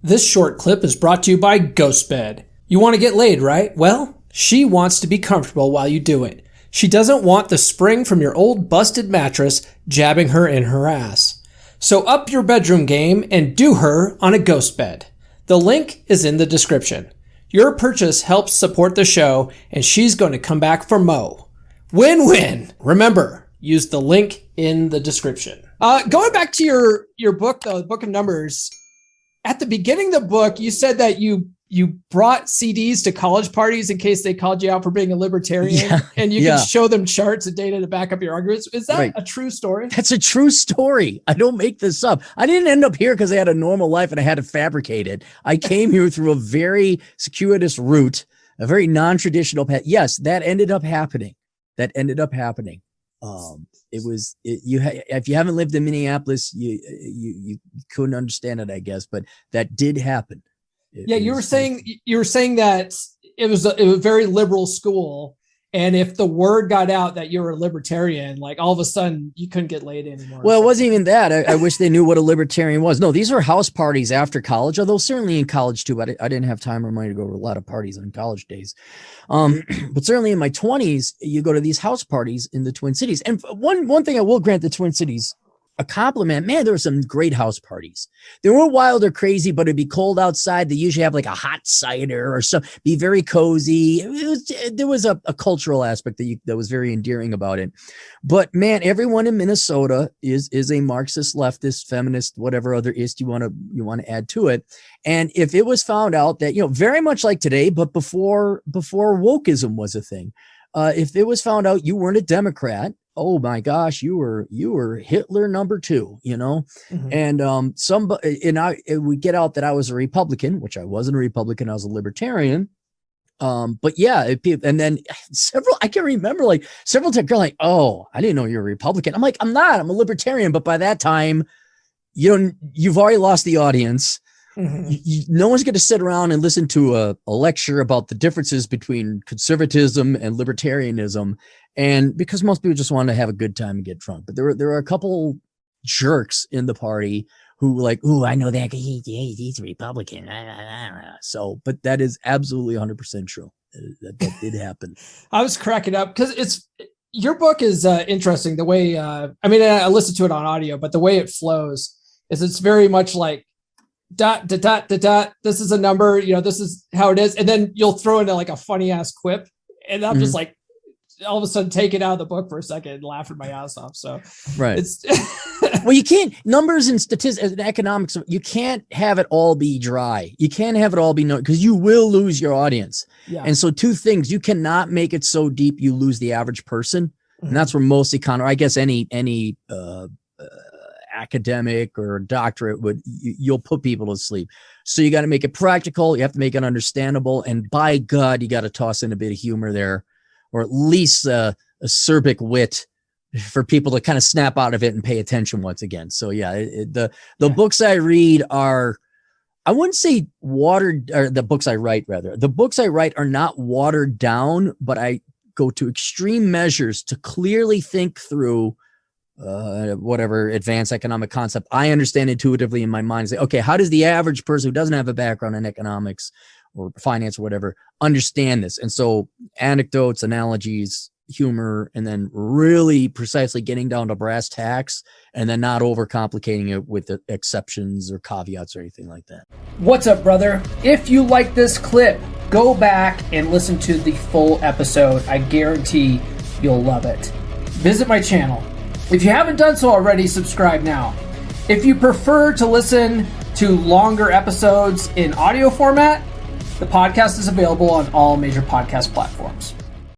This short clip is brought to you by Ghostbed. You want to get laid, right? Well, she wants to be comfortable while you do it. She doesn't want the spring from your old busted mattress jabbing her in her ass. So up your bedroom game and do her on a ghost bed. The link is in the description. Your purchase helps support the show, and she's going to come back for mo. Win-win! Remember, use the link in the description. Going back to your book, though, the Book of Numbers, at the beginning of the book, you said that you brought CDs to college parties in case they called you out for being a libertarian, and you can show them charts and data to back up your arguments. Is that a true story? That's a true story. I don't make this up. I didn't end up here because I had a normal life and I had to fabricate it. I came here through a very circuitous route, a very non-traditional path. Yes, that ended up happening. If you haven't lived in Minneapolis, you couldn't understand it, I guess, but that did happen. You were saying that it was a very liberal school, and if the word got out that you were a libertarian, like all of a sudden you couldn't get laid anymore. Well, it wasn't even that. I wish they knew what a libertarian was. No, these were house parties after college, although certainly in college too. But I didn't have time or money to go to a lot of parties in college days. But certainly in my 20s, you go to these house parties in the Twin Cities. And one thing I will grant the Twin Cities a compliment, man, there were some great house parties. They weren't wild or crazy, but it'd be cold outside. They usually have like a hot cider or something, be very cozy. There was a cultural aspect that was very endearing about it. But man, everyone in Minnesota is a Marxist, leftist, feminist, whatever other ist you want to add to it. And if it was found out that, very much like today, but before wokeism was a thing, if it was found out you weren't a Democrat, oh my gosh, you were Hitler number 2, Mm-hmm. And we get out that I was a Republican, which I wasn't a Republican. I was a libertarian. But yeah, and then I can remember like several times girl like, oh, I didn't know you were a Republican. I'm like, I'm not, I'm a libertarian. But by that time, you've already lost the audience. Mm-hmm. No one's going to sit around and listen to a lecture about the differences between conservatism and libertarianism. And because most people just want to have a good time and get drunk. But there were a couple jerks in the party who like, oh, I know that he's a Republican. So, but that is absolutely 100% true. That did happen. I was cracking up because your book is interesting. The way, I listened to it on audio, but the way it flows is it's very much like, dot, dot, dot, dot, dot. This is a number, this is how it is. And then you'll throw in like a funny ass quip. And I'm just like, all of a sudden take it out of the book for a second and laughing my ass off. So right. It's well, you can't numbers and statistics and economics. You can't have it all be dry. You can't have it all be because you will lose your audience. Yeah. And so two things, you cannot make it so deep you lose the average person. Mm-hmm. And that's where most I guess any academic or doctorate you'll put people to sleep. So you got to make it practical. You have to make it understandable. And by God, you got to toss in a bit of humor there, or at least a acerbic wit for people to kind of snap out of it and pay attention once again. So yeah, the books I read are, I wouldn't say watered, or the books I write rather. The books I write are not watered down, but I go to extreme measures to clearly think through whatever advanced economic concept I understand intuitively in my mind. Say, okay, how does the average person who doesn't have a background in economics or finance or whatever understand this? And so anecdotes, analogies, humor, and then really precisely getting down to brass tacks, and then not overcomplicating it with the exceptions or caveats or anything like that. What's up, brother? If you like this clip, go back and listen to the full episode. I guarantee you'll love it. Visit my channel. If you haven't done so already, subscribe now. If you prefer to listen to longer episodes in audio format, the podcast is available on all major podcast platforms.